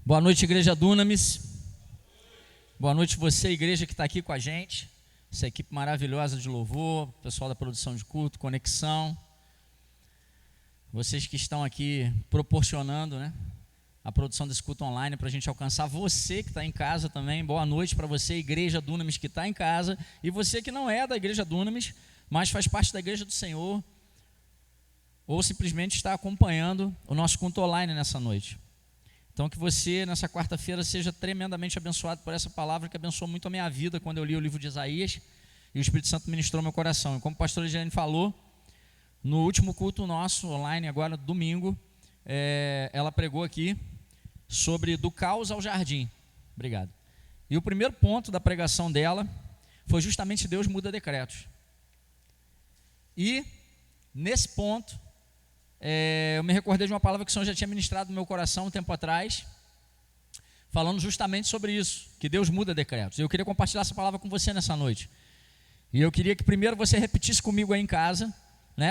Boa noite, Igreja Dunamis. Boa noite você, igreja que está aqui com a gente. Essa equipe maravilhosa de louvor, pessoal da produção de culto, conexão. Vocês que estão aqui proporcionando, a produção desse culto online para a gente alcançar você que está em casa também. Boa noite para você, Igreja Dunamis, que está em casa. E você que não é da Igreja Dunamis, mas faz parte da Igreja do Senhor, ou simplesmente está acompanhando o nosso culto online nessa noite. Então que você nessa quarta-feira seja tremendamente abençoado por essa palavra que abençoou muito a minha vida quando eu li o livro de Isaías e o Espírito Santo ministrou meu coração. E como o pastor Egiane falou, no último culto nosso online, agora domingo, ela pregou aqui sobre do caos ao jardim. Obrigado. E o primeiro ponto da pregação dela foi justamente Deus muda decretos. E nesse ponto eu me recordei de uma palavra que o Senhor já tinha ministrado no meu coração um tempo atrás, falando justamente sobre isso, que Deus muda decretos. Eu queria compartilhar essa palavra com você nessa noite. E eu queria que primeiro você repetisse comigo aí em casa,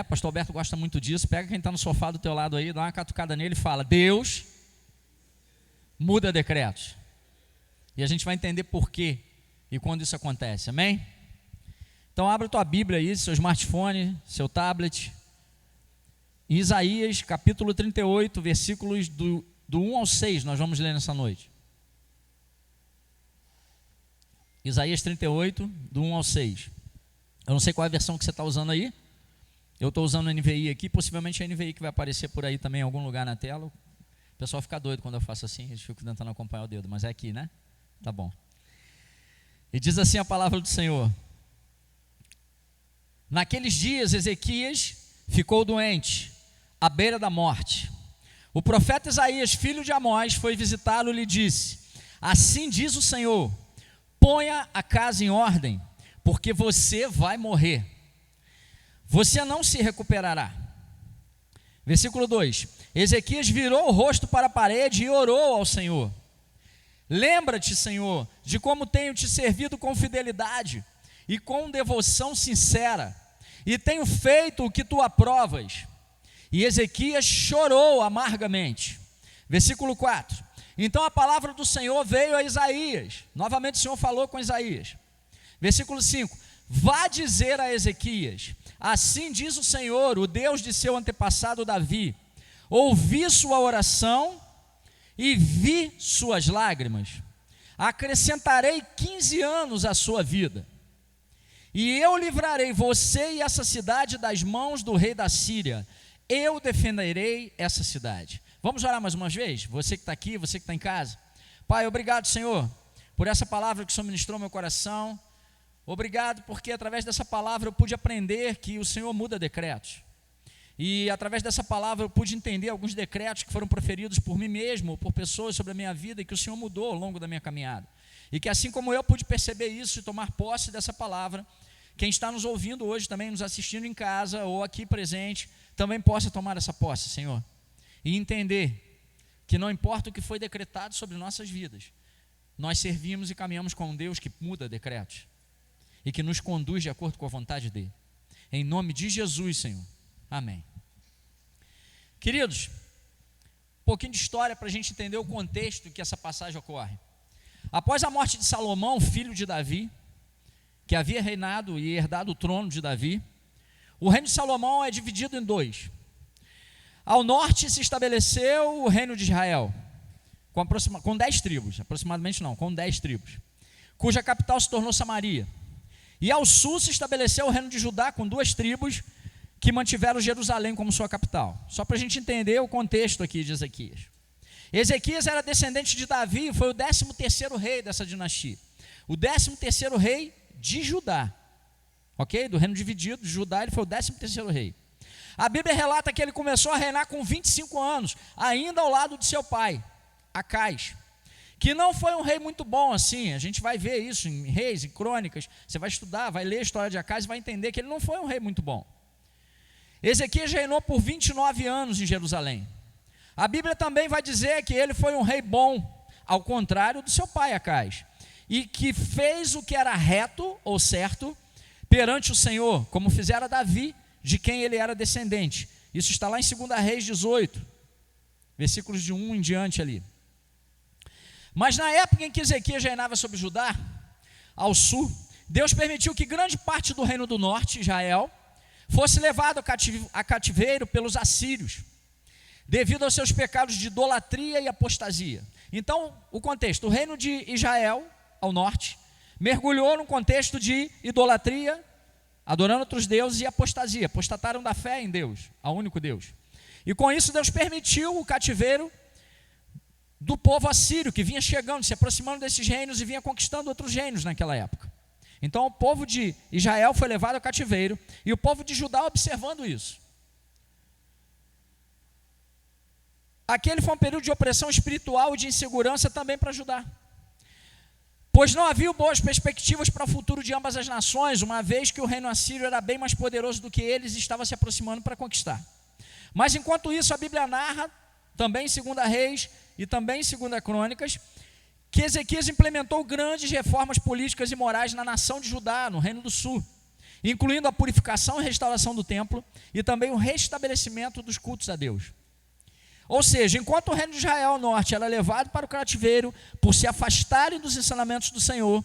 Pastor Alberto gosta muito disso. Pega quem está no sofá do teu lado aí, dá uma catucada nele e fala: Deus muda decretos. E a gente vai entender por quê e quando isso acontece, amém? Então abre a tua Bíblia aí, seu smartphone, seu tablet. Isaías capítulo 38, versículos do 1 ao 6, nós vamos ler nessa noite. Isaías 38, do 1 ao 6. Eu não sei qual é a versão que você está usando aí. Eu estou usando a NVI aqui, possivelmente a NVI que vai aparecer por aí também em algum lugar na tela. O pessoal fica doido quando eu faço assim, eles ficam tentando acompanhar o dedo, mas é aqui, né? Tá bom. E diz assim a palavra do Senhor: Naqueles dias Ezequias ficou doente, à beira da morte. O profeta Isaías, filho de Amós, foi visitá-lo e lhe disse: Assim diz o Senhor, ponha a casa em ordem, porque você vai morrer. Você não se recuperará. Versículo 2: Ezequias virou o rosto para a parede e orou ao Senhor. Lembra-te, Senhor, de como tenho te servido com fidelidade e com devoção sincera, e tenho feito o que tu aprovas. E Ezequias chorou amargamente. Versículo 4: Então a palavra do Senhor veio a Isaías. Novamente o Senhor falou com Isaías. Versículo 5: Vá dizer a Ezequias: Assim diz o Senhor, o Deus de seu antepassado Davi: Ouvi sua oração e vi suas lágrimas. Acrescentarei 15 anos à sua vida, e eu livrarei você e essa cidade das mãos do rei da Síria. Eu defenderei essa cidade. Vamos orar mais uma vez? Você que está aqui, você que está em casa. Pai, obrigado, Senhor, por essa palavra que o Senhor ministrou no meu coração. Obrigado porque através dessa palavra eu pude aprender que o Senhor muda decretos. E através dessa palavra eu pude entender alguns decretos que foram proferidos por mim mesmo, ou por pessoas sobre a minha vida, e que o Senhor mudou ao longo da minha caminhada. E que assim como eu pude perceber isso e tomar posse dessa palavra, quem está nos ouvindo hoje também, nos assistindo em casa ou aqui presente, também possa tomar essa posse, Senhor, e entender que não importa o que foi decretado sobre nossas vidas, nós servimos e caminhamos com um Deus que muda decretos e que nos conduz de acordo com a vontade dele. Em nome de Jesus, Senhor. Amém. Queridos, um pouquinho de história para a gente entender o contexto em que essa passagem ocorre. Após a morte de Salomão, filho de Davi, que havia reinado e herdado o trono de Davi, o reino de Salomão é dividido em dois. Ao norte se estabeleceu o reino de Israel, com 10 tribos, aproximadamente não, com 10 tribos, cuja capital se tornou Samaria. E ao sul se estabeleceu o reino de Judá, com 2 tribos, que mantiveram Jerusalém como sua capital. Só para a gente entender o contexto aqui de Ezequias. Ezequias era descendente de Davi e foi o 13º rei dessa dinastia. O 13º rei de Judá. Ok? Do reino dividido de Judá, ele foi o 13º rei. A Bíblia relata que ele começou a reinar com 25 anos, ainda ao lado de seu pai, Acais, que não foi um rei muito bom assim. A gente vai ver isso em Reis, em Crônicas. Você vai estudar, vai ler a história de Acais e vai entender que ele não foi um rei muito bom. Ezequias reinou por 29 anos em Jerusalém. A Bíblia também vai dizer que ele foi um rei bom, ao contrário do seu pai Acais, e que fez o que era reto ou certo perante o Senhor, como fizera Davi, de quem ele era descendente. Isso está lá em 2 Reis 18, versículos de 1 em diante ali. Mas na época em que Ezequias reinava sobre Judá, ao sul, Deus permitiu que grande parte do reino do norte, Israel, fosse levado a cativeiro pelos assírios, devido aos seus pecados de idolatria e apostasia. Então, o contexto, o reino de Israel, ao norte, mergulhou num contexto de idolatria, adorando outros deuses, e apostasia, apostataram da fé em Deus, ao único Deus. E com isso Deus permitiu o cativeiro do povo assírio, que vinha chegando, se aproximando desses reinos e vinha conquistando outros reinos naquela época. Então o povo de Israel foi levado ao cativeiro, e o povo de Judá observando isso. Aquele foi um período de opressão espiritual e de insegurança também para Judá, pois não havia boas perspectivas para o futuro de ambas as nações, uma vez que o reino assírio era bem mais poderoso do que eles e estava se aproximando para conquistar. Mas enquanto isso, a Bíblia narra, também em 2 Reis e também em 2 Crônicas, que Ezequias implementou grandes reformas políticas e morais na nação de Judá, no reino do sul, incluindo a purificação e restauração do templo e também o restabelecimento dos cultos a Deus. Ou seja, enquanto o reino de Israel ao norte era levado para o cativeiro por se afastarem dos ensinamentos do Senhor,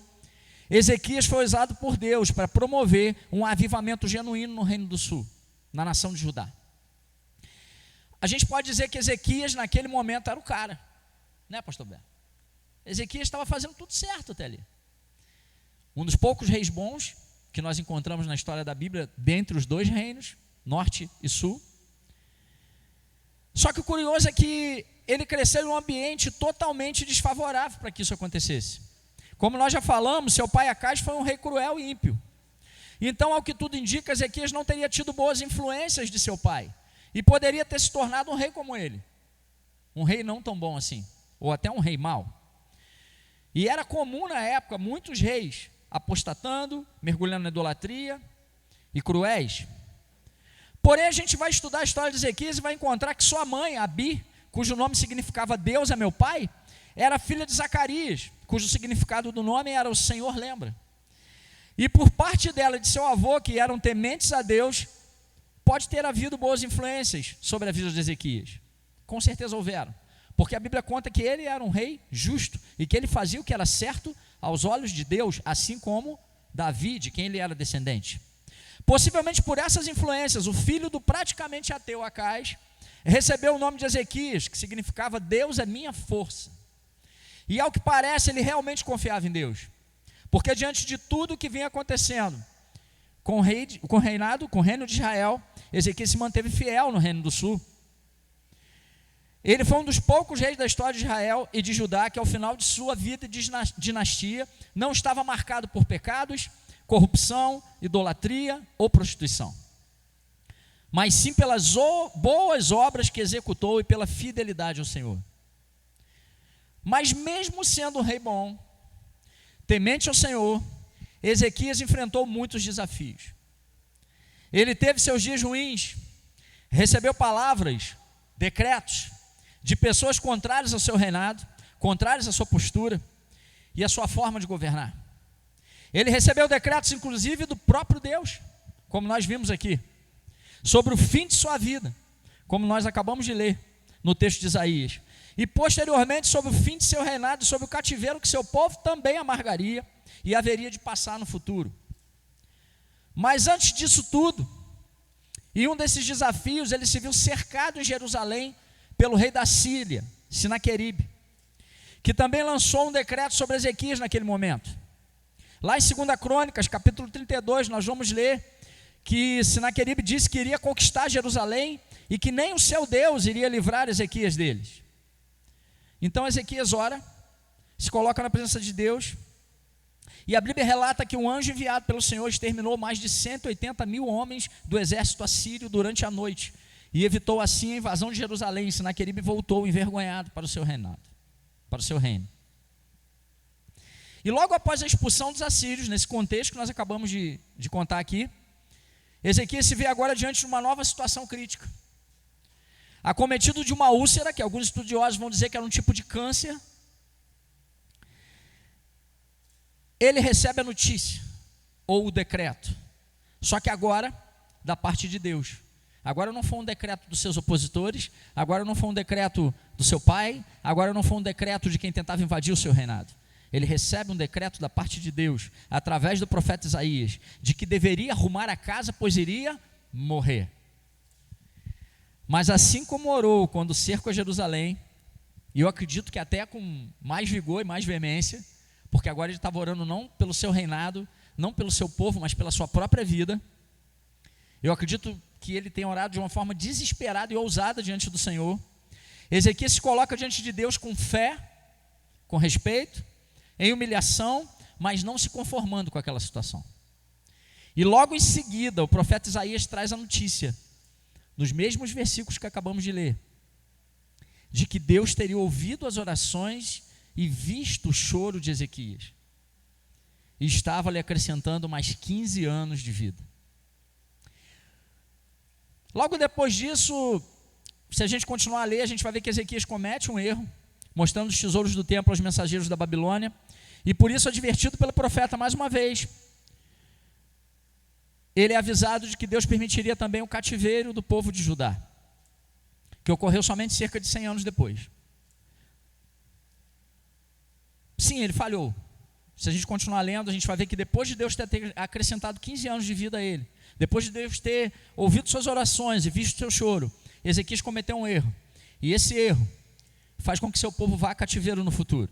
Ezequias foi usado por Deus para promover um avivamento genuíno no reino do sul, na nação de Judá. A gente pode dizer que Ezequias naquele momento era o cara, né, pastor Bé? Ezequias estava fazendo tudo certo até ali. Um dos poucos reis bons que nós encontramos na história da Bíblia, dentre os dois reinos, norte e sul. Só que o curioso é que ele cresceu em um ambiente totalmente desfavorável para que isso acontecesse. Como nós já falamos, seu pai Acaz foi um rei cruel e ímpio. Então, ao que tudo indica, Ezequias não teria tido boas influências de seu pai e poderia ter se tornado um rei como ele. Um rei não tão bom assim, ou até um rei mau. E era comum na época muitos reis apostatando, mergulhando na idolatria e cruéis. Porém, a gente vai estudar a história de Ezequias e vai encontrar que sua mãe, Abi, cujo nome significava Deus é meu pai, era filha de Zacarias, cujo significado do nome era o Senhor lembra. E por parte dela e de seu avô, que eram tementes a Deus, pode ter havido boas influências sobre a vida de Ezequias. Com certeza houveram, porque a Bíblia conta que ele era um rei justo e que ele fazia o que era certo aos olhos de Deus, assim como Davi, de quem ele era descendente. Possivelmente por essas influências, o filho do praticamente ateu Acaz recebeu o nome de Ezequias, que significava Deus é minha força. E ao que parece, ele realmente confiava em Deus, porque diante de tudo que vinha acontecendo com o reino de Israel, Ezequias se manteve fiel no reino do sul. Ele foi um dos poucos reis da história de Israel e de Judá que ao final de sua vida e dinastia não estava marcado por pecados, corrupção, idolatria ou prostituição, mas sim pelas boas obras que executou e pela fidelidade ao Senhor. Mas mesmo sendo um rei bom, temente ao Senhor, Ezequias enfrentou muitos desafios. Ele teve seus dias ruins, recebeu palavras, decretos de pessoas contrárias ao seu reinado, contrárias à sua postura e à sua forma de governar. Ele recebeu decretos, inclusive, do próprio Deus, como nós vimos aqui, sobre o fim de sua vida, como nós acabamos de ler no texto de Isaías, e posteriormente sobre o fim de seu reinado, sobre o cativeiro que seu povo também amargaria e haveria de passar no futuro. Mas antes disso tudo, em um desses desafios, ele se viu cercado em Jerusalém pelo rei da Síria, Sinaqueribe, que também lançou um decreto sobre Ezequias naquele momento. Lá em 2 Crônicas, capítulo 32, nós vamos ler que Sinaqueribe disse que iria conquistar Jerusalém e que nem o seu Deus iria livrar Ezequias deles. Então Ezequias ora, se coloca na presença de Deus, e a Bíblia relata que um anjo enviado pelo Senhor exterminou mais de 180 mil homens do exército assírio durante a noite, e evitou assim a invasão de Jerusalém. Sinaqueribe voltou envergonhado para o seu reinado, para o seu reino. E logo após a expulsão dos assírios, nesse contexto que nós acabamos de contar aqui, Ezequias se vê agora diante de uma nova situação crítica. Acometido de uma úlcera, que alguns estudiosos vão dizer que era um tipo de câncer, ele recebe a notícia, ou o decreto, só que agora, da parte de Deus, Agora não foi um decreto dos seus opositores, agora não foi um decreto do seu pai, agora não foi um decreto de quem tentava invadir o seu reinado. Ele recebe um decreto da parte de Deus, através do profeta Isaías, de que deveria arrumar a casa, pois iria morrer. Mas assim como orou quando o cerco a Jerusalém, e eu acredito que até com mais vigor e mais veemência, porque agora ele estava orando não pelo seu reinado, não pelo seu povo, mas pela sua própria vida. Eu acredito que ele tem orado de uma forma desesperada e ousada diante do Senhor. Ezequias se coloca diante de Deus com fé, com respeito, em humilhação, mas não se conformando com aquela situação. E logo em seguida, o profeta Isaías traz a notícia, nos mesmos versículos que acabamos de ler, de que Deus teria ouvido as orações e visto o choro de Ezequias. E estava lhe acrescentando mais 15 anos de vida. Logo depois disso, se a gente continuar a ler, a gente vai ver que Ezequias comete um erro, mostrando os tesouros do templo aos mensageiros da Babilônia, e por isso advertido pelo profeta mais uma vez. Ele é avisado de que Deus permitiria também o cativeiro do povo de Judá, que ocorreu somente cerca de 100 anos depois. Sim, ele falhou. Se a gente continuar lendo, a gente vai ver que depois de Deus ter acrescentado 15 anos de vida a ele, depois de Deus ter ouvido suas orações e visto seu choro, Ezequias cometeu um erro. E esse erro faz com que seu povo vá a cativeiro no futuro.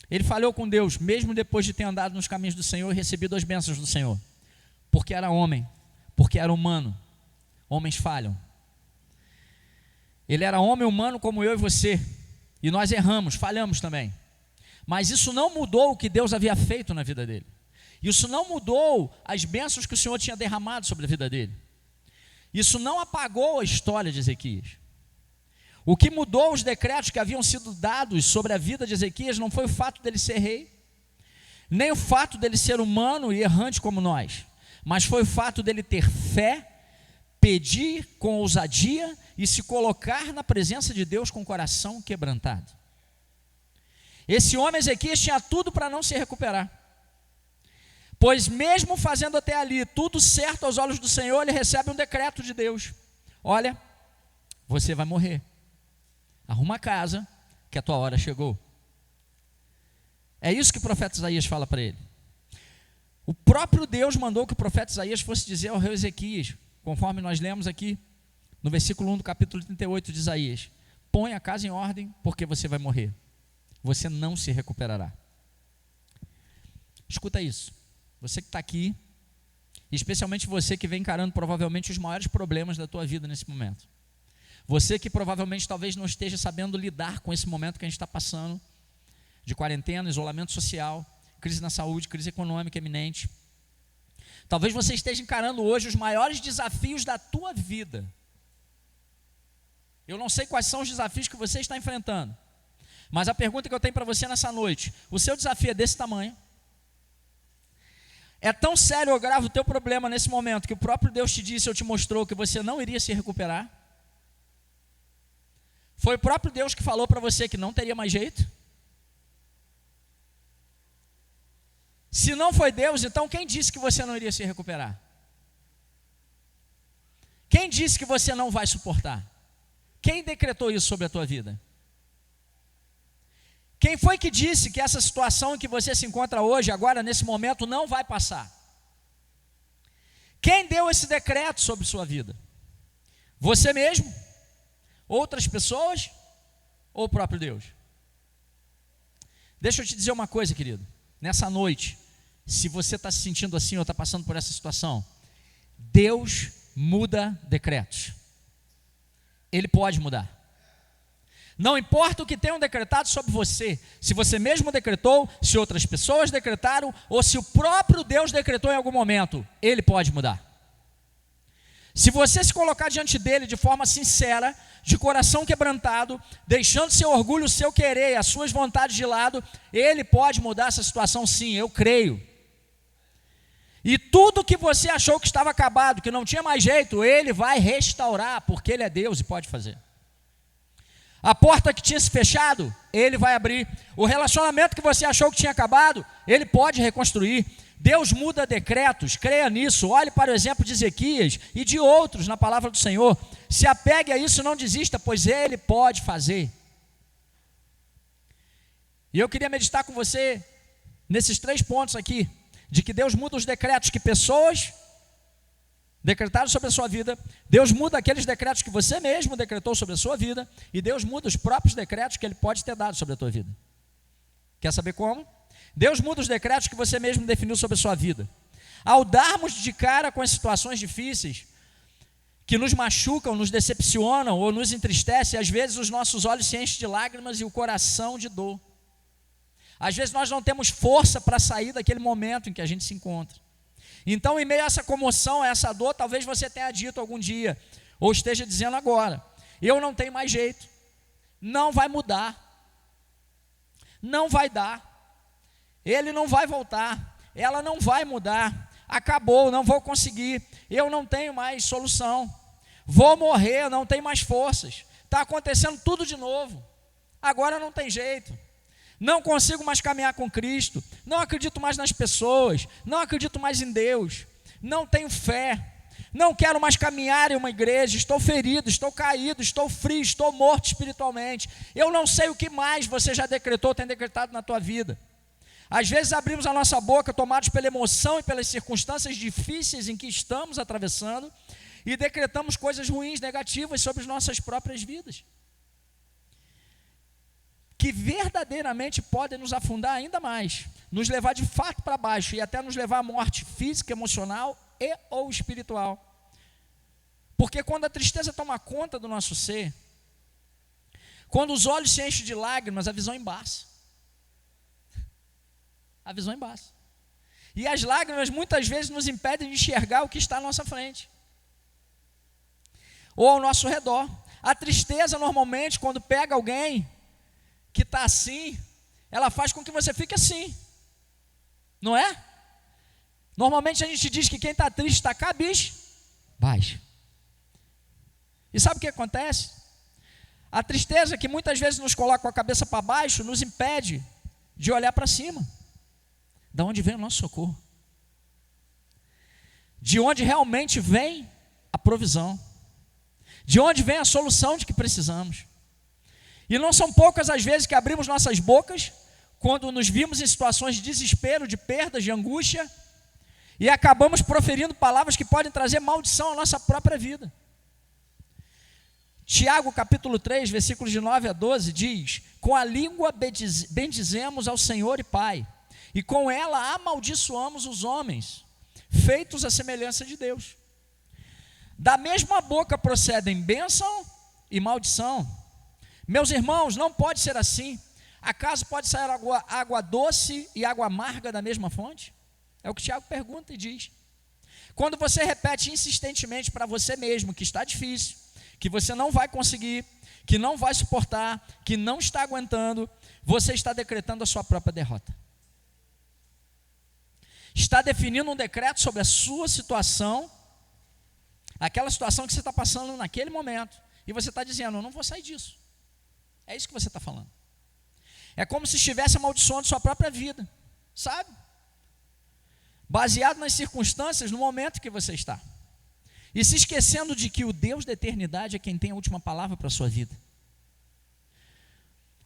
Ele falhou com Deus, mesmo depois de ter andado nos caminhos do Senhor e recebido as bênçãos do Senhor. Porque era homem, porque era humano. Homens falham. Ele era homem humano como eu e você, e nós erramos, falhamos também. Mas isso não mudou o que Deus havia feito na vida dele. Isso não mudou as bênçãos que o Senhor tinha derramado sobre a vida dele. Isso não apagou a história de Ezequias. O que mudou os decretos que haviam sido dados sobre a vida de Ezequias não foi o fato dele ser rei, nem o fato dele ser humano e errante como nós, mas foi o fato dele ter fé, pedir com ousadia e se colocar na presença de Deus com o coração quebrantado. Esse homem Ezequias tinha tudo para não se recuperar, pois mesmo fazendo até ali tudo certo aos olhos do Senhor, ele recebe um decreto de Deus: olha, você vai morrer, arruma a casa, que a tua hora chegou. É isso que o profeta Isaías fala para ele. O próprio Deus mandou que o profeta Isaías fosse dizer ao rei Ezequias, conforme nós lemos aqui no versículo 1 do capítulo 38 de Isaías: põe a casa em ordem, porque você vai morrer, você não se recuperará. Escuta isso, você que está aqui, especialmente você que vem encarando provavelmente os maiores problemas da tua vida nesse momento, você que provavelmente talvez não esteja sabendo lidar com esse momento que a gente está passando, de quarentena, isolamento social, crise na saúde, crise econômica eminente. Talvez você esteja encarando hoje os maiores desafios da tua vida. Eu não sei quais são os desafios que você está enfrentando, mas a pergunta que eu tenho para você nessa noite: o seu desafio é desse tamanho? É tão sério ou grave o teu problema nesse momento que o próprio Deus te disse ou te mostrou que você não iria se recuperar? Foi o próprio Deus que falou para você que não teria mais jeito? Se não foi Deus, então quem disse que você não iria se recuperar? Quem disse que você não vai suportar? Quem decretou isso sobre a tua vida? Quem foi que disse que essa situação em que você se encontra hoje, agora, nesse momento, não vai passar? Quem deu esse decreto sobre sua vida? Você mesmo? Outras pessoas? Ou o próprio Deus? Deixa eu te dizer uma coisa, querido. Nessa noite, se você está se sentindo assim ou está passando por essa situação, Deus muda decretos. Ele pode mudar. Não importa o que tenham decretado sobre você, se você mesmo decretou, se outras pessoas decretaram, ou se o próprio Deus decretou em algum momento, Ele pode mudar. Se você se colocar diante dele de forma sincera, de coração quebrantado, deixando seu orgulho, seu querer, as suas vontades de lado, Ele pode mudar essa situação, sim, eu creio. E tudo que você achou que estava acabado, que não tinha mais jeito, Ele vai restaurar, porque Ele é Deus e pode fazer. A porta que tinha se fechado, Ele vai abrir. O relacionamento que você achou que tinha acabado, Ele pode reconstruir. Deus muda decretos, creia nisso. Olhe para o exemplo de Ezequias e de outros na palavra do Senhor. Se apegue a isso, não desista, pois Ele pode fazer. E eu queria meditar com você nesses 3 pontos aqui, de que Deus muda os decretos que pessoas decretaram sobre a sua vida, Deus muda aqueles decretos que você mesmo decretou sobre a sua vida, e Deus muda os próprios decretos que Ele pode ter dado sobre a tua vida. Quer saber como? Deus muda os decretos que você mesmo definiu sobre a sua vida. Ao darmos de cara com as situações difíceis, que nos machucam, nos decepcionam ou nos entristecem, às vezes os nossos olhos se enchem de lágrimas e o coração de dor. Às vezes nós não temos força para sair daquele momento em que a gente se encontra. Então, em meio a essa comoção, a essa dor, talvez você tenha dito algum dia, ou esteja dizendo agora: eu não tenho mais jeito, não vai mudar, não vai dar, ele não vai voltar, ela não vai mudar, acabou, não vou conseguir, eu não tenho mais solução, vou morrer, não tenho mais forças, está acontecendo tudo de novo, agora não tem jeito. Não consigo mais caminhar com Cristo, não acredito mais nas pessoas, não acredito mais em Deus, não tenho fé, não quero mais caminhar em uma igreja, estou ferido, estou caído, estou frio, estou morto espiritualmente. Eu não sei o que mais você já decretou, tem decretado na tua vida. Às vezes abrimos a nossa boca tomados pela emoção e pelas circunstâncias difíceis em que estamos atravessando e decretamos coisas ruins, negativas sobre as nossas próprias vidas, que verdadeiramente podem nos afundar ainda mais, nos levar de fato para baixo e até nos levar à morte física, emocional e ou espiritual. Porque quando a tristeza toma conta do nosso ser, quando os olhos se enchem de lágrimas, a visão embaça. A visão embaça. E as lágrimas muitas vezes nos impedem de enxergar o que está à nossa frente ou ao nosso redor. A tristeza normalmente, quando pega alguém que está assim, ela faz com que você fique assim, não é? Normalmente a gente diz que quem está triste está cabisbaixo. E sabe o que acontece? A tristeza, que muitas vezes nos coloca com a cabeça para baixo, nos impede de olhar para cima, de onde vem o nosso socorro, de onde realmente vem a provisão, de onde vem a solução de que precisamos. E não são poucas as vezes que abrimos nossas bocas quando nos vimos em situações de desespero, de perdas, de angústia, e acabamos proferindo palavras que podem trazer maldição à nossa própria vida. Tiago capítulo 3, versículos de 9 a 12 diz: com a língua bendizemos ao Senhor e Pai, e com ela amaldiçoamos os homens, feitos à semelhança de Deus. Da mesma boca procedem bênção e maldição. Meus irmãos, não pode ser assim. Acaso pode sair água doce e água amarga da mesma fonte? É o que Tiago pergunta e diz. Quando você repete insistentemente para você mesmo que está difícil, que você não vai conseguir, que não vai suportar, que não está aguentando, você está decretando a sua própria derrota. Está definindo um decreto sobre a sua situação, aquela situação que você está passando naquele momento, e você está dizendo: eu não vou sair disso. É isso que você está falando. É como se estivesse amaldiçoando sua própria vida, sabe? Baseado nas circunstâncias, no momento que você está. E se esquecendo de que o Deus da eternidade é quem tem a última palavra para a sua vida.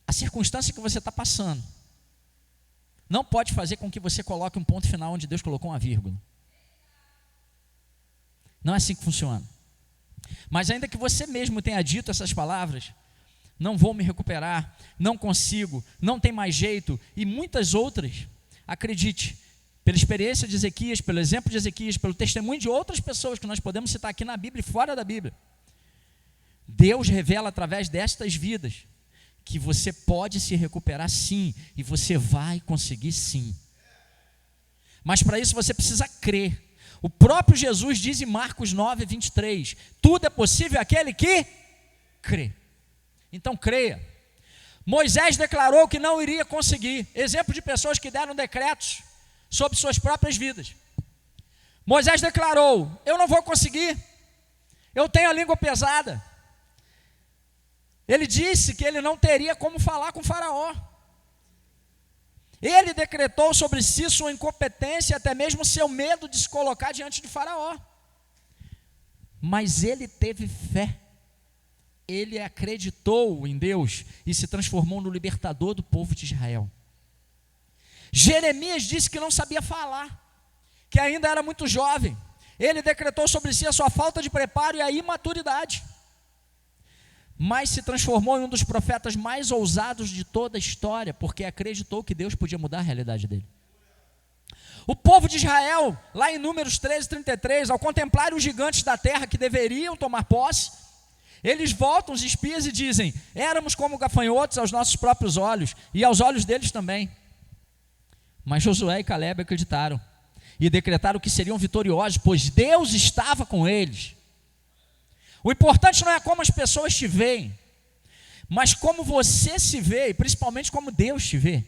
A circunstância que você está passando não pode fazer com que você coloque um ponto final onde Deus colocou uma vírgula. Não é assim que funciona. Mas ainda que você mesmo tenha dito essas palavras: não vou me recuperar, não consigo, não tem mais jeito, e muitas outras, acredite, pela experiência de Ezequias, pelo exemplo de Ezequias, pelo testemunho de outras pessoas que nós podemos citar aqui na Bíblia e fora da Bíblia, Deus revela através destas vidas que você pode se recuperar sim, e você vai conseguir sim. Mas para isso você precisa crer. O próprio Jesus diz em Marcos 9, 23, tudo é possível àquele que crê. Então creia. Moisés declarou que não iria conseguir. Exemplo de pessoas que deram decretos sobre suas próprias vidas. Moisés declarou: eu não vou conseguir, eu tenho a língua pesada, Ele disse que ele não teria como falar com Faraó. Ele decretou sobre si sua incompetência e até mesmo seu medo de se colocar diante de Faraó. Mas ele teve fé. Ele acreditou em Deus e se transformou no libertador do povo de Israel. Jeremias disse que não sabia falar, que ainda era muito jovem. Ele decretou sobre si a sua falta de preparo e a imaturidade, mas se transformou em um dos profetas mais ousados de toda a história, porque acreditou que Deus podia mudar a realidade dele. O povo de Israel, lá em Números 13:33, ao contemplar os gigantes da terra que deveriam tomar posse, eles voltam os espias e dizem: éramos como gafanhotos aos nossos próprios olhos e aos olhos deles também. Mas Josué e Calebe acreditaram e decretaram que seriam vitoriosos, pois Deus estava com eles. O importante não é como as pessoas te veem, mas como você se vê, e principalmente como Deus te vê.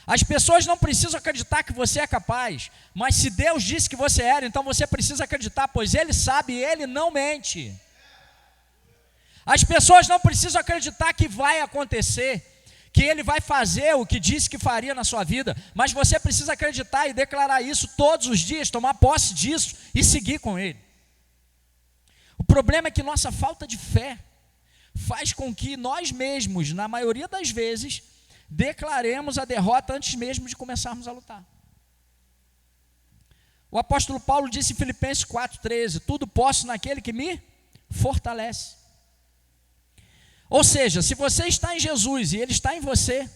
As pessoas não precisam acreditar que você é capaz, mas se Deus disse que você era, então você precisa acreditar, pois Ele sabe e Ele não mente. As pessoas não precisam acreditar que vai acontecer, que Ele vai fazer o que disse que faria na sua vida, mas você precisa acreditar e declarar isso todos os dias, tomar posse disso e seguir com Ele. O problema é que nossa falta de fé faz com que nós mesmos, na maioria das vezes, declaremos a derrota antes mesmo de começarmos a lutar. O apóstolo Paulo disse em Filipenses 4:13: tudo posso naquele que me fortalece. Ou seja, se você está em Jesus e Ele está em você,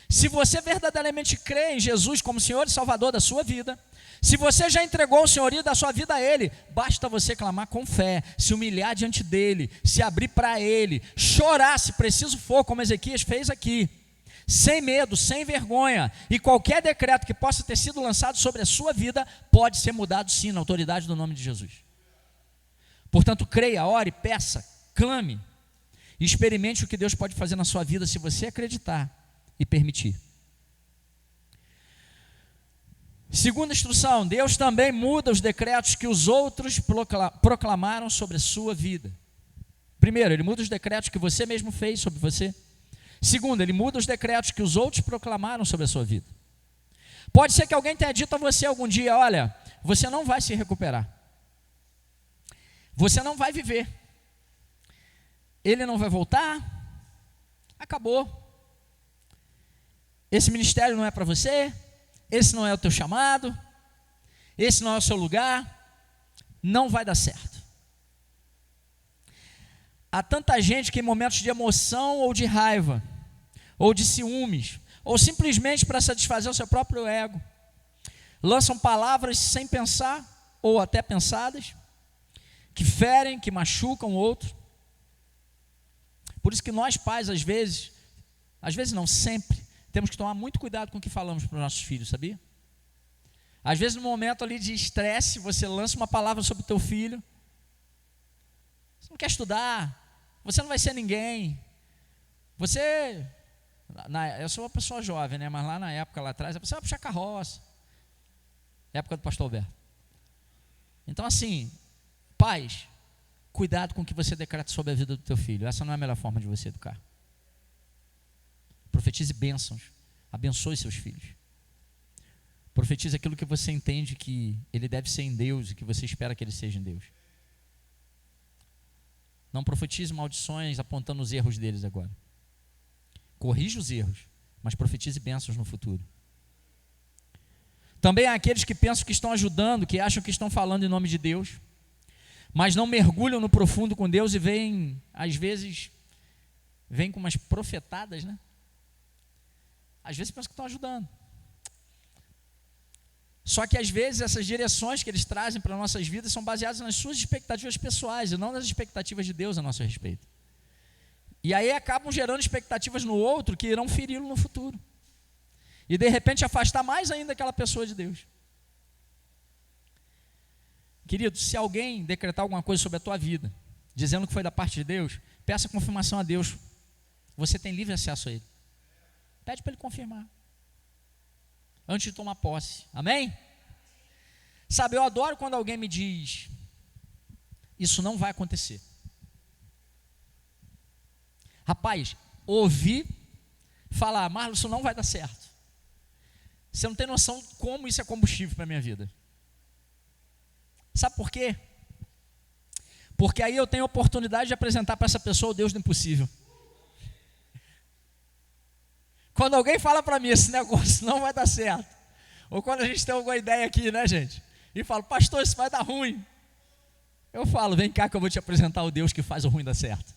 se você verdadeiramente crê em Jesus como Senhor e Salvador da sua vida, se você já entregou o senhorio da sua vida a Ele, basta você clamar com fé, se humilhar diante dEle, se abrir para Ele, chorar se preciso for, como Ezequias fez aqui, sem medo, sem vergonha, e qualquer decreto que possa ter sido lançado sobre a sua vida, pode ser mudado sim, na autoridade do nome de Jesus. Portanto, creia, ore, peça, clame, e experimente o que Deus pode fazer na sua vida, se você acreditar e permitir. Segunda instrução: Deus também muda os decretos que os outros proclamaram sobre a sua vida. Primeiro, Ele muda os decretos que você mesmo fez sobre você. Segundo, Ele muda os decretos que os outros proclamaram sobre a sua vida. Pode ser que alguém tenha dito a você algum dia: olha, você não vai se recuperar, você não vai viver, ele não vai voltar, acabou, esse ministério não é para você, esse não é o teu chamado, esse não é o seu lugar, não vai dar certo. Há tanta gente que em momentos de emoção ou de raiva, ou de ciúmes, ou simplesmente para satisfazer o seu próprio ego, lançam palavras sem pensar, ou até pensadas, que ferem, que machucam o outro. Por isso que nós pais, às vezes não, sempre, temos que tomar muito cuidado com o que falamos para os nossos filhos, sabia? Às vezes no momento ali de estresse, você lança uma palavra sobre o teu filho: você não quer estudar, você não vai ser ninguém, eu sou uma pessoa jovem, né? Mas lá na época, lá atrás, você vai puxar carroça, época do pastor Alberto. Então assim, pais, cuidado com o que você decreta sobre a vida do teu filho. Essa não é a melhor forma de você educar. Profetize bênçãos, abençoe seus filhos. Profetize aquilo que você entende que ele deve ser em Deus e que você espera que ele seja em Deus. Não profetize maldições apontando os erros deles agora. Corrija os erros, mas profetize bênçãos no futuro. Também há aqueles que pensam que estão ajudando, que acham que estão falando em nome de Deus, mas não mergulham no profundo com Deus e vêm, às vezes, com umas profetadas, né? Às vezes pensam que estão ajudando. Só que às vezes essas direções que eles trazem para nossas vidas são baseadas nas suas expectativas pessoais e não nas expectativas de Deus a nosso respeito. E aí acabam gerando expectativas no outro que irão feri-lo no futuro. E de repente afastar mais ainda aquela pessoa de Deus. Querido, se alguém decretar alguma coisa sobre a tua vida, dizendo que foi da parte de Deus, peça confirmação a Deus. Você tem livre acesso a Ele. Pede para Ele confirmar, antes de tomar posse. Amém? Sabe, eu adoro quando alguém me diz: isso não vai acontecer. Rapaz, ouvi falar, Marlon, isso não vai dar certo. Você não tem noção como isso é combustível para a minha vida. Sabe por quê? Porque aí eu tenho a oportunidade de apresentar para essa pessoa o Deus do impossível. Quando alguém fala para mim, esse negócio não vai dar certo, ou quando a gente tem alguma ideia aqui, né, gente, e fala, pastor, isso vai dar ruim, eu falo, vem cá que eu vou te apresentar o Deus que faz o ruim dar certo.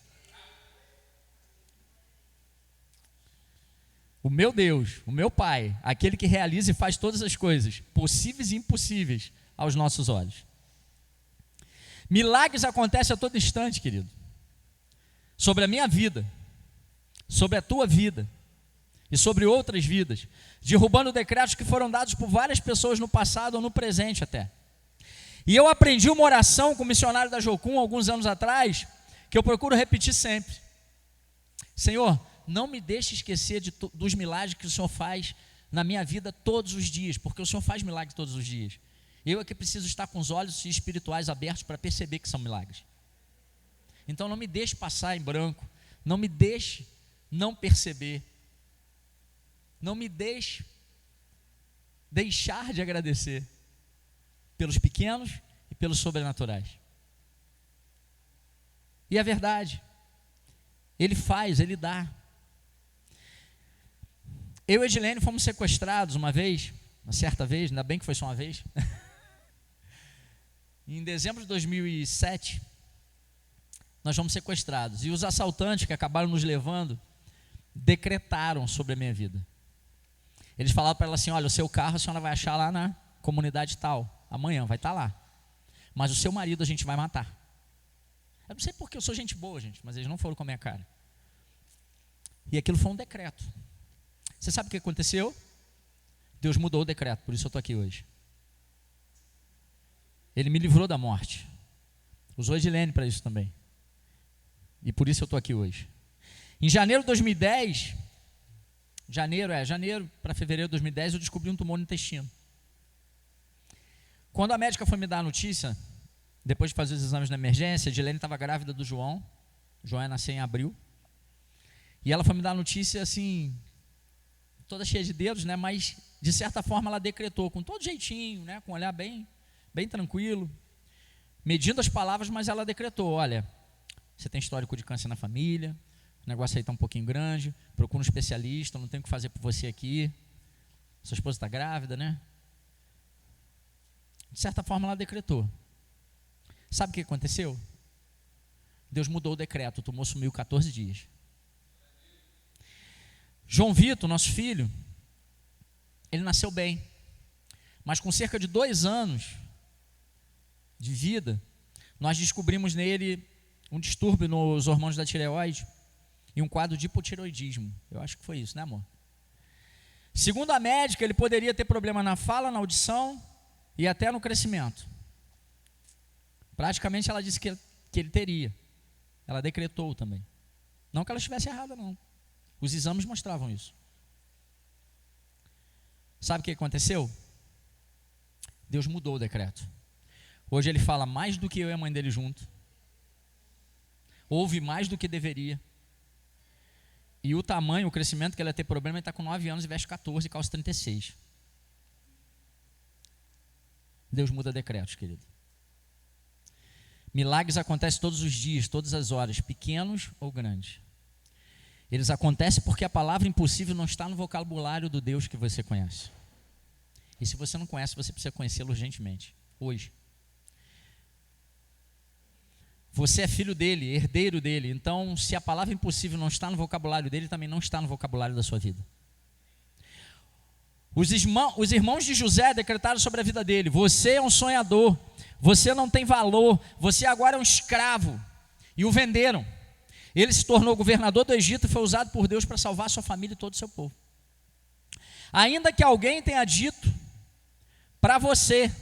O meu Deus, o meu Pai, aquele que realiza e faz todas as coisas, possíveis e impossíveis aos nossos olhos. Milagres acontecem a todo instante, querido, sobre a minha vida, sobre a tua vida e sobre outras vidas, derrubando decretos que foram dados por várias pessoas no passado ou no presente até. E eu aprendi uma oração com o missionário da Jocum alguns anos atrás, que eu procuro repetir sempre. Senhor, não me deixe esquecer dos milagres que o Senhor faz na minha vida todos os dias, porque o Senhor faz milagres todos os dias. Eu é que preciso estar com os olhos espirituais abertos para perceber que são milagres. Então não me deixe passar em branco, não me deixe não perceber, não me deixe deixar de agradecer pelos pequenos e pelos sobrenaturais. E é verdade, Ele faz, Ele dá. Eu e a Edilene fomos sequestrados uma certa vez, ainda bem que foi só uma vez. Em dezembro de 2007, nós fomos sequestrados. E os assaltantes que acabaram nos levando, decretaram sobre a minha vida. Eles falaram para ela assim, olha, o seu carro a senhora vai achar lá na comunidade tal, amanhã vai estar lá. Mas o seu marido a gente vai matar. Eu não sei porque eu sou gente boa, gente, mas eles não foram com a minha cara. E aquilo foi um decreto. Você sabe o que aconteceu? Deus mudou o decreto, por isso eu estou aqui hoje. Ele me livrou da morte. Usou a Edilene para isso também. E por isso eu estou aqui hoje. Em janeiro de 2010, janeiro para fevereiro de 2010, eu descobri um tumor no intestino. Quando a médica foi me dar a notícia, depois de fazer os exames na emergência, a Edilene estava grávida do João. O João ia nascer em abril. E ela foi me dar a notícia assim, toda cheia de dedos, né? Mas de certa forma ela decretou, com todo jeitinho, né? Com um olhar bem tranquilo, medindo as palavras, mas ela decretou, olha, você tem histórico de câncer na família, o negócio aí está um pouquinho grande, procura um especialista, não tem o que fazer por você aqui, sua esposa está grávida, né? De certa forma ela decretou. Sabe o que aconteceu? Deus mudou o decreto, o tumor sumiu 14 dias. João Vitor, nosso filho, ele nasceu bem, mas com cerca de 2 anos de vida, nós descobrimos nele um distúrbio nos hormônios da tireoide e um quadro de hipotireoidismo. Eu acho que foi isso, né, amor? Segundo a médica, ele poderia ter problema na fala, na audição e até no crescimento. Praticamente ela disse que ele teria. Ela decretou também. Não que ela estivesse errada, não. Os exames mostravam isso. Sabe o que aconteceu? Deus mudou o decreto. Hoje ele fala mais do que eu e a mãe dele junto. Ouve mais do que deveria. E o tamanho, o crescimento que ele ia ter problema, ele está com 9 anos e veste 14 e calça 36. Deus muda decretos, querido. Milagres acontecem todos os dias, todas as horas, pequenos ou grandes. Eles acontecem porque a palavra impossível não está no vocabulário do Deus que você conhece. E se você não conhece, você precisa conhecê-lo urgentemente, hoje. Você é filho dele, herdeiro dele. Então, se a palavra impossível não está no vocabulário dele, também não está no vocabulário da sua vida. Os irmãos de José decretaram sobre a vida dele: você é um sonhador, você não tem valor, você agora é um escravo. E o venderam. Ele se tornou governador do Egito e foi usado por Deus para salvar sua família e todo o seu povo. Ainda que alguém tenha dito para você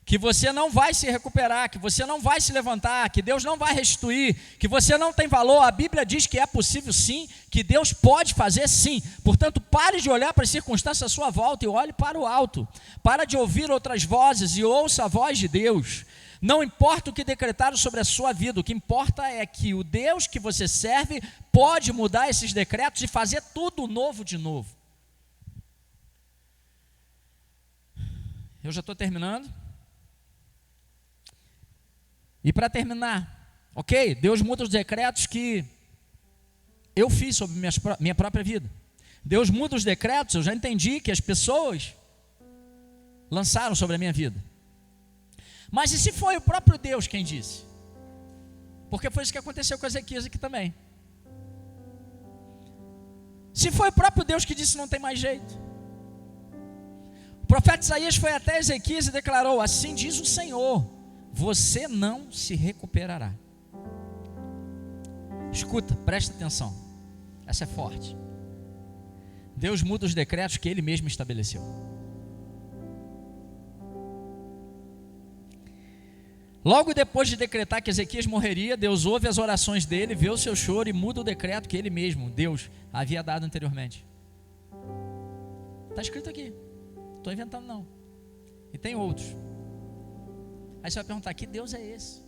que você não vai se recuperar, que você não vai se levantar, que Deus não vai restituir, que você não tem valor, a Bíblia diz que é possível sim, que Deus pode fazer sim. Portanto, pare de olhar para as circunstâncias à sua volta e olhe para o alto. Para de ouvir outras vozes e ouça a voz de Deus. Não importa o que decretaram sobre a sua vida, o que importa é que o Deus que você serve pode mudar esses decretos e fazer tudo novo de novo. Eu já estou terminando. E para terminar, ok, Deus muda os decretos que eu fiz sobre minha própria vida. Deus muda os decretos, eu já entendi que as pessoas lançaram sobre a minha vida. Mas e se foi o próprio Deus quem disse? Porque foi isso que aconteceu com Ezequias aqui também. Se foi o próprio Deus que disse não tem mais jeito. O profeta Isaías foi até Ezequias e declarou: assim diz o Senhor, você não se recuperará. Escuta, presta atenção, essa é forte. Deus muda os decretos que Ele mesmo estabeleceu. Logo depois de decretar que Ezequias morreria, Deus ouve as orações dele, vê o seu choro e muda o decreto que Ele mesmo, Deus, havia dado anteriormente. Está escrito aqui, não estou inventando não. E tem outros. Aí você vai perguntar: que Deus é esse?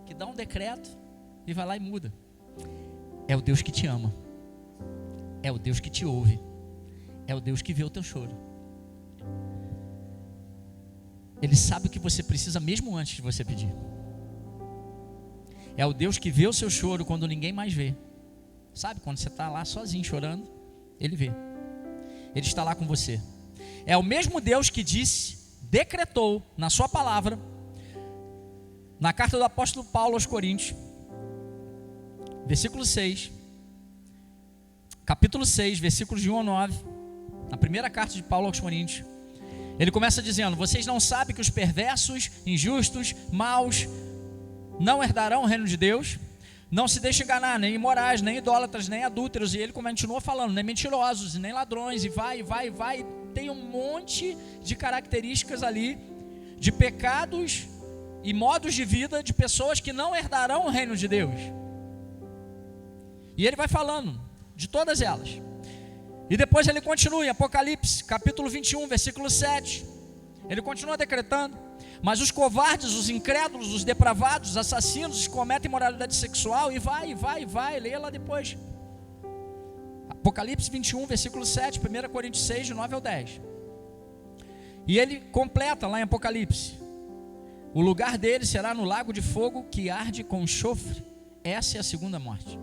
Que dá um decreto e vai lá e muda. É o Deus que te ama. É o Deus que te ouve. É o Deus que vê o teu choro. Ele sabe o que você precisa mesmo antes de você pedir. É o Deus que vê o seu choro quando ninguém mais vê. Sabe, quando você está lá sozinho chorando, Ele vê. Ele está lá com você. É o mesmo Deus que disse, decretou na sua palavra, na carta do apóstolo Paulo aos Coríntios, versículo 6, capítulo 6, versículos de 1 a 9, na primeira carta de Paulo aos Coríntios. Ele começa dizendo: vocês não sabem que os perversos, injustos, maus não herdarão o reino de Deus? Não se deixe enganar, nem imorais, nem idólatras, nem adúlteros. E ele continua falando, nem mentirosos, nem ladrões, e vai. Tem um monte de características ali, de pecados e modos de vida de pessoas que não herdarão o reino de Deus. E ele vai falando de todas elas. E depois ele continua em Apocalipse, capítulo 21, versículo 7. Ele continua decretando: mas os covardes, os incrédulos, os depravados, os assassinos, os que cometem imoralidade sexual, e vai, leia lá depois. Apocalipse 21, versículo 7, 1 Coríntios 6, de 9 ao 10. E ele completa lá em Apocalipse: o lugar dele será no lago de fogo que arde com enxofre. Essa é a segunda morte.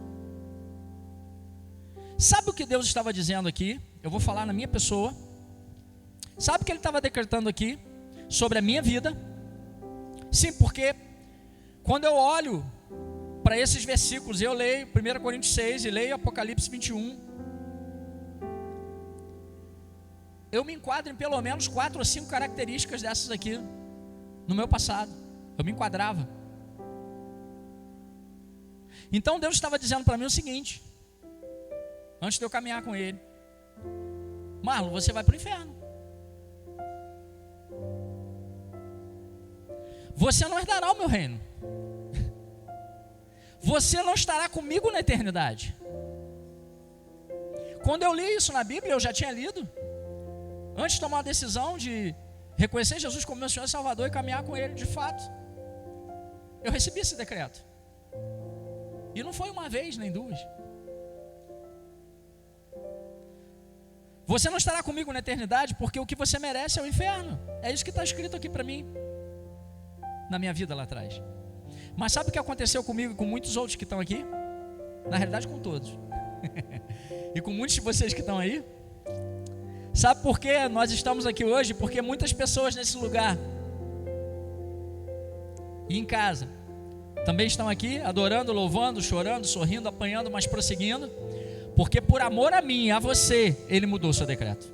Sabe o que Deus estava dizendo aqui? Eu vou falar na minha pessoa. Sabe o que Ele estava decretando aqui sobre a minha vida? Sim, porque quando eu olho para esses versículos, eu leio 1 Coríntios 6 e leio Apocalipse 21, eu me enquadro em pelo menos 4 ou 5 características dessas aqui no meu passado. Eu me enquadrava. Então Deus estava dizendo para mim o seguinte, antes de eu caminhar com Ele: Marlon, você vai para o inferno. Você não herdará o meu reino. Você não estará comigo na eternidade. Quando eu li isso na Bíblia, eu já tinha lido, antes de tomar a decisão de reconhecer Jesus como meu Senhor e Salvador e caminhar com Ele de fato, eu recebi esse decreto. E não foi uma vez nem duas. Você não estará comigo na eternidade porque o que você merece é o inferno. É isso que está escrito aqui para mim, na minha vida lá atrás. Mas sabe o que aconteceu comigo e com muitos outros que estão aqui? Na realidade, com todos. E com muitos de vocês que estão aí. Sabe por que nós estamos aqui hoje? Porque muitas pessoas nesse lugar e em casa também estão aqui adorando, louvando, chorando, sorrindo, apanhando, mas prosseguindo. Porque por amor a mim e a você, Ele mudou o seu decreto.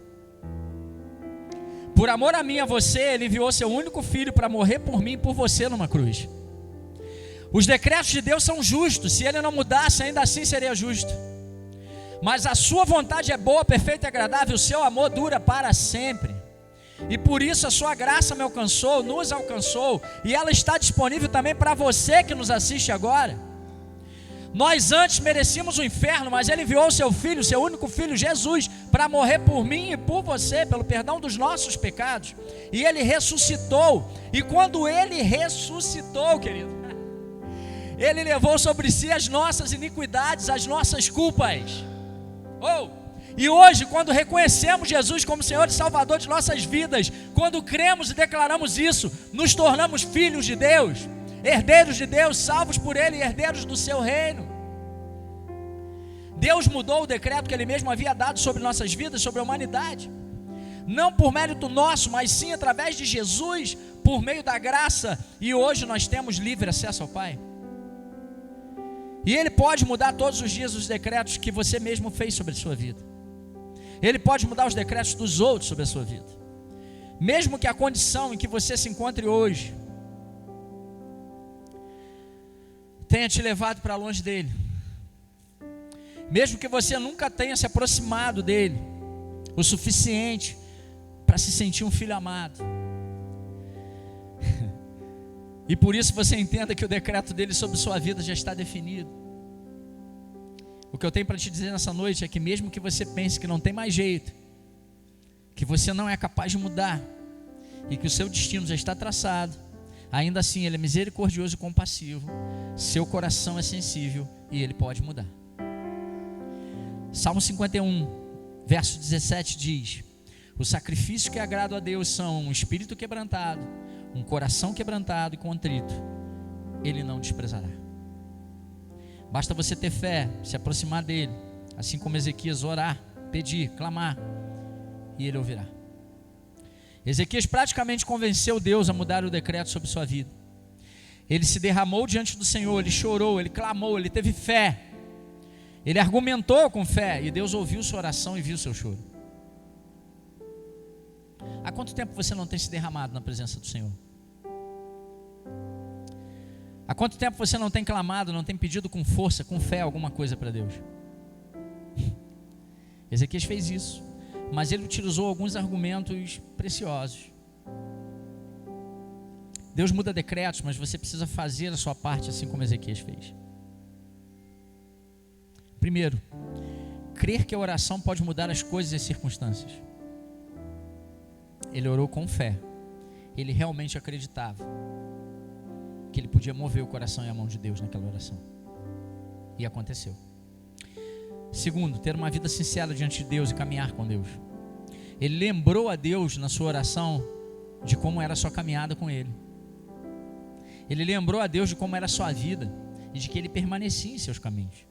Por amor a mim e a você, Ele enviou seu único filho para morrer por mim e por você numa cruz. Os decretos de Deus são justos. Se Ele não mudasse, ainda assim seria justo. Mas a sua vontade é boa, perfeita e agradável. O seu amor dura para sempre. E por isso a sua graça me alcançou, nos alcançou. E ela está disponível também para você que nos assiste agora. Nós antes merecíamos o inferno, mas Ele enviou o seu Filho, seu único Filho, Jesus, para morrer por mim e por você, pelo perdão dos nossos pecados. E Ele ressuscitou. E quando Ele ressuscitou, querido, Ele levou sobre si as nossas iniquidades, as nossas culpas. E hoje, quando reconhecemos Jesus como Senhor e Salvador de nossas vidas, quando cremos e declaramos isso, nos tornamos filhos de Deus, herdeiros de Deus, salvos por Ele e herdeiros do seu reino. Deus mudou o decreto que Ele mesmo havia dado sobre nossas vidas, sobre a humanidade, não por mérito nosso, mas sim através de Jesus, por meio da graça, e hoje nós temos livre acesso ao Pai. E Ele pode mudar todos os dias os decretos que você mesmo fez sobre a sua vida. Ele pode mudar os decretos dos outros sobre a sua vida. Mesmo que a condição em que você se encontre hoje tenha te levado para longe dele, mesmo que você nunca tenha se aproximado dele o suficiente para se sentir um filho amado, e por isso você entenda que o decreto dele sobre sua vida já está definido. O que eu tenho para te dizer nessa noite é que mesmo que você pense que não tem mais jeito, que você não é capaz de mudar, e que o seu destino já está traçado, ainda assim Ele é misericordioso e compassivo, seu coração é sensível e Ele pode mudar. Salmo 51, verso 17 diz: o sacrifício que agrada a Deus são um espírito quebrantado, um coração quebrantado e contrito, Ele não desprezará. Basta você ter fé, se aproximar dele, assim como Ezequias, orar, pedir, clamar, e Ele ouvirá. Ezequias praticamente convenceu Deus a mudar o decreto sobre sua vida. Ele se derramou diante do Senhor, ele chorou, ele clamou, ele teve fé, ele argumentou com fé, e Deus ouviu sua oração e viu seu choro. Há quanto tempo você não tem se derramado na presença do Senhor? Há quanto tempo você não tem clamado, não tem pedido com força, com fé, alguma coisa para Deus? Ezequias fez isso, mas ele utilizou alguns argumentos preciosos. Deus muda decretos, mas você precisa fazer a sua parte, assim como Ezequias fez. Primeiro, crer que a oração pode mudar as coisas e as circunstâncias. Ele orou com fé, ele realmente acreditava que ele podia mover o coração e a mão de Deus naquela oração, e aconteceu. Segundo, ter uma vida sincera diante de Deus e caminhar com Deus. Ele lembrou a Deus na sua oração de como era a sua caminhada com Ele. Ele lembrou a Deus de como era a sua vida e de que Ele permanecia em seus caminhos.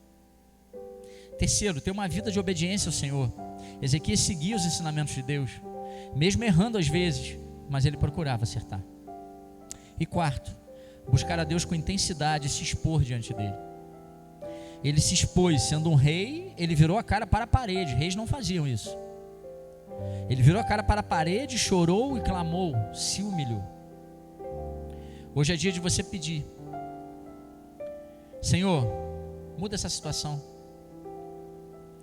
Terceiro, ter uma vida de obediência ao Senhor. Ezequias seguia os ensinamentos de Deus, mesmo errando às vezes, mas ele procurava acertar. E quarto, buscar a Deus com intensidade e se expor diante dele. Ele se expôs, sendo um rei, ele virou a cara para a parede. Reis não faziam isso. Ele virou a cara para a parede, chorou e clamou, se humilhou. Hoje é dia de você pedir: Senhor, muda essa situação.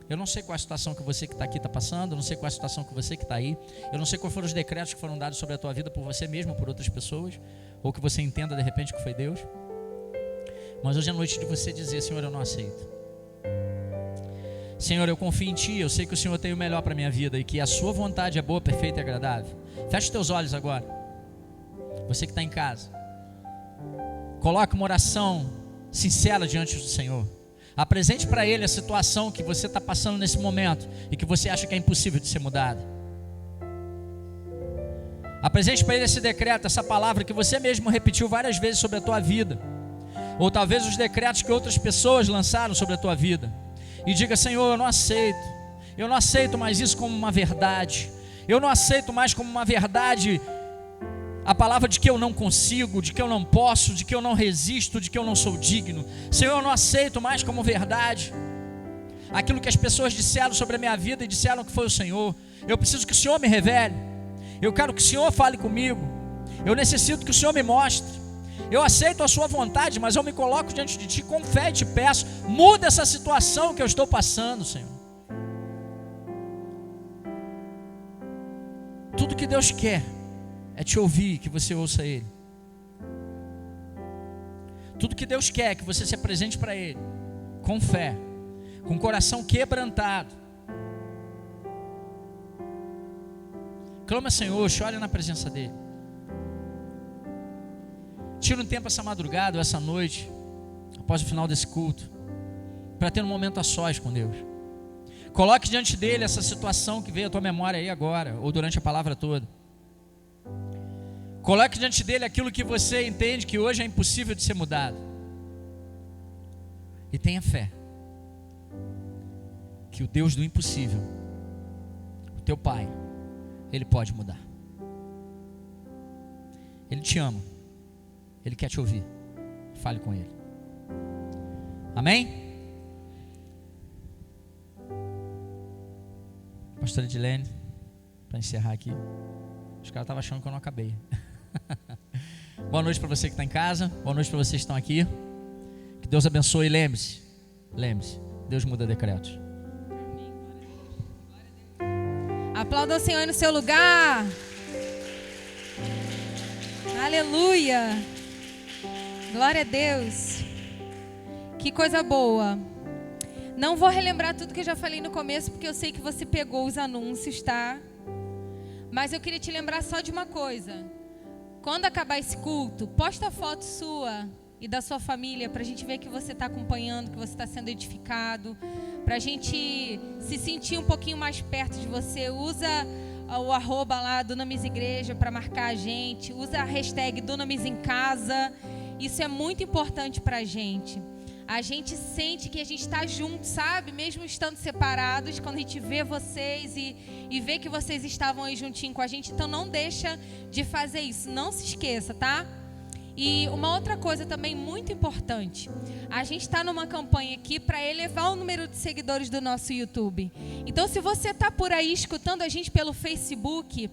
Eu não sei qual é a situação que você que está aqui está passando, eu não sei qual é a situação que você que está aí, eu não sei quais foram os decretos que foram dados sobre a tua vida por você mesmo ou por outras pessoas, ou que você entenda de repente que foi Deus. Mas hoje é noite de você dizer: Senhor, eu não aceito. Senhor, eu confio em Ti, eu sei que o Senhor tem o melhor para a minha vida e que a Sua vontade é boa, perfeita e agradável. Feche os teus olhos agora. Você que está em casa, coloque uma oração sincera diante do Senhor. Apresente para Ele a situação que você está passando nesse momento e que você acha que é impossível de ser mudada. Apresente para Ele esse decreto, essa palavra que você mesmo repetiu várias vezes sobre a tua vida, ou talvez os decretos que outras pessoas lançaram sobre a tua vida, e diga: Senhor, eu não aceito mais isso como uma verdade, eu não aceito mais como uma verdade a palavra de que eu não consigo, de que eu não posso, de que eu não resisto, de que eu não sou digno. Senhor, eu não aceito mais como verdade aquilo que as pessoas disseram sobre a minha vida e disseram que foi o Senhor. Eu preciso que o Senhor me revele, eu quero que o Senhor fale comigo, eu necessito que o Senhor me mostre. Eu aceito a Sua vontade, mas eu me coloco diante de Ti com fé e te peço: muda essa situação que eu estou passando, Senhor. Tudo que Deus quer é te ouvir, que você ouça Ele. Tudo que Deus quer é que você se apresente para Ele com fé, com o coração quebrantado. Clama, Senhor, chore na presença dele. Tira um tempo essa madrugada ou essa noite, após o final desse culto, para ter um momento a sós com Deus. Coloque diante dele essa situação que veio à tua memória aí agora, ou durante a palavra toda. Coloque diante dele aquilo que você entende que hoje é impossível de ser mudado. E tenha fé que o Deus do impossível, o teu Pai, Ele pode mudar. Ele te ama. Ele quer te ouvir. Fale com Ele. Amém? Pastora Edilene, para encerrar aqui. Os caras estavam achando que eu não acabei. Boa noite para você que está em casa. Boa noite para vocês que estão aqui. Que Deus abençoe. Lembre-se, Deus muda decretos. Aplauda o Senhor no seu lugar. Aleluia. Glória a Deus. Que coisa boa. Não vou relembrar tudo que eu já falei no começo, porque eu sei que você pegou os anúncios, tá? Mas eu queria te lembrar só de uma coisa. Quando acabar esse culto, posta a foto sua e da sua família, para a gente ver que você está acompanhando, que você está sendo edificado, para a gente se sentir um pouquinho mais perto de você. Usa o @ lá, Dunamis Igreja, para marcar a gente. Usa a hashtag Dunamis em Casa. Isso é muito importante para a gente. A gente sente que a gente está junto, sabe? Mesmo estando separados, quando a gente vê vocês e vê que vocês estavam aí juntinho com a gente. Então não deixa de fazer isso, não se esqueça, tá? E uma outra coisa também muito importante. A gente está numa campanha aqui para elevar o número de seguidores do nosso YouTube. Então se você está por aí escutando a gente pelo Facebook,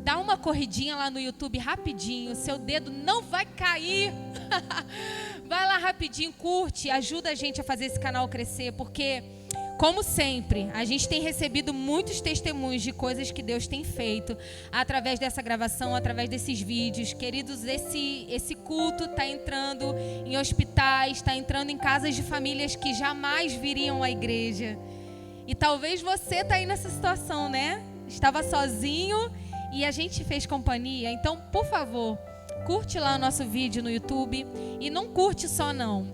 dá uma corridinha lá no YouTube rapidinho. Seu dedo não vai cair. Vai lá rapidinho, curte, ajuda a gente a fazer esse canal crescer, porque, como sempre, a gente tem recebido muitos testemunhos de coisas que Deus tem feito através dessa gravação, através desses vídeos. Queridos, esse culto está entrando em hospitais, está entrando em casas de famílias que jamais viriam à igreja. E talvez você está aí nessa situação, né? Estava sozinho e a gente fez companhia. Então, por favor, curte lá o nosso vídeo no YouTube. E não curte só não.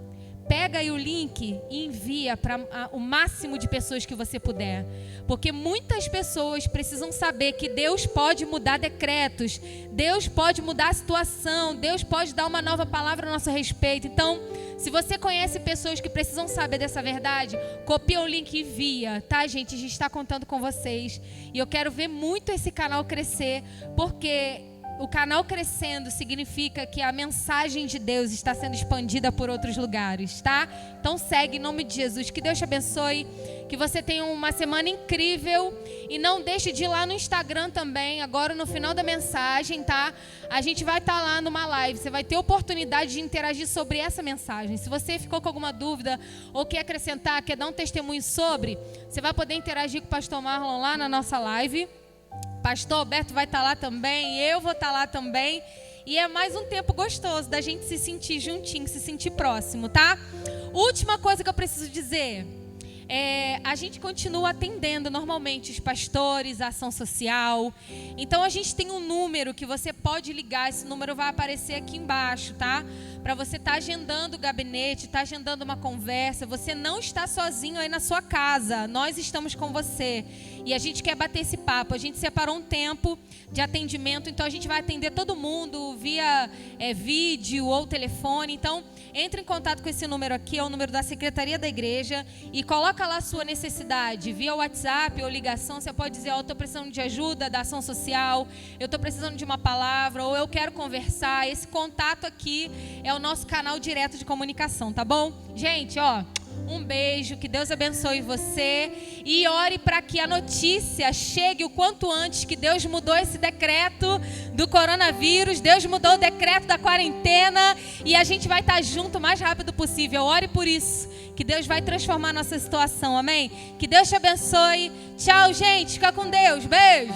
Pega aí o link e envia para o máximo de pessoas que você puder. Porque muitas pessoas precisam saber que Deus pode mudar decretos. Deus pode mudar a situação. Deus pode dar uma nova palavra a nosso respeito. Então, se você conhece pessoas que precisam saber dessa verdade, copia o link e envia, tá, gente? A gente está contando com vocês. E eu quero ver muito esse canal crescer, porque o canal crescendo significa que a mensagem de Deus está sendo expandida por outros lugares, tá? Então segue em nome de Jesus. Que Deus te abençoe, que você tenha uma semana incrível. E não deixe de ir lá no Instagram também, agora no final da mensagem, tá? A gente vai estar lá numa live, você vai ter oportunidade de interagir sobre essa mensagem. Se você ficou com alguma dúvida ou quer acrescentar, quer dar um testemunho sobre, você vai poder interagir com o pastor Marlon lá na nossa live. Pastor Alberto vai estar lá também, eu vou estar lá também. E é mais um tempo gostoso da gente se sentir juntinho, se sentir próximo, tá? Última coisa que eu preciso dizer. A gente continua atendendo normalmente os pastores, a ação social. Então a gente tem um número que você pode ligar. Esse número vai aparecer aqui embaixo, tá? Para você estar agendando o gabinete, estar agendando uma conversa. Você não está sozinho aí na sua casa. Nós estamos com você. E a gente quer bater esse papo. A gente separou um tempo de atendimento. Então a gente vai atender todo mundo via vídeo ou telefone. Então entre em contato com esse número aqui. É o número da Secretaria da Igreja. E coloca lá a sua necessidade. Via WhatsApp ou ligação. Você pode dizer, eu estou precisando de ajuda da ação social. Eu estou precisando de uma palavra. Ou eu quero conversar. Esse contato aqui é o nosso canal direto de comunicação, tá bom? Gente, ó, um beijo, que Deus abençoe você e ore para que a notícia chegue o quanto antes, que Deus mudou esse decreto do coronavírus, Deus mudou o decreto da quarentena e a gente vai estar junto o mais rápido possível. Ore por isso, que Deus vai transformar a nossa situação, amém? Que Deus te abençoe. Tchau, gente, fica com Deus, beijo.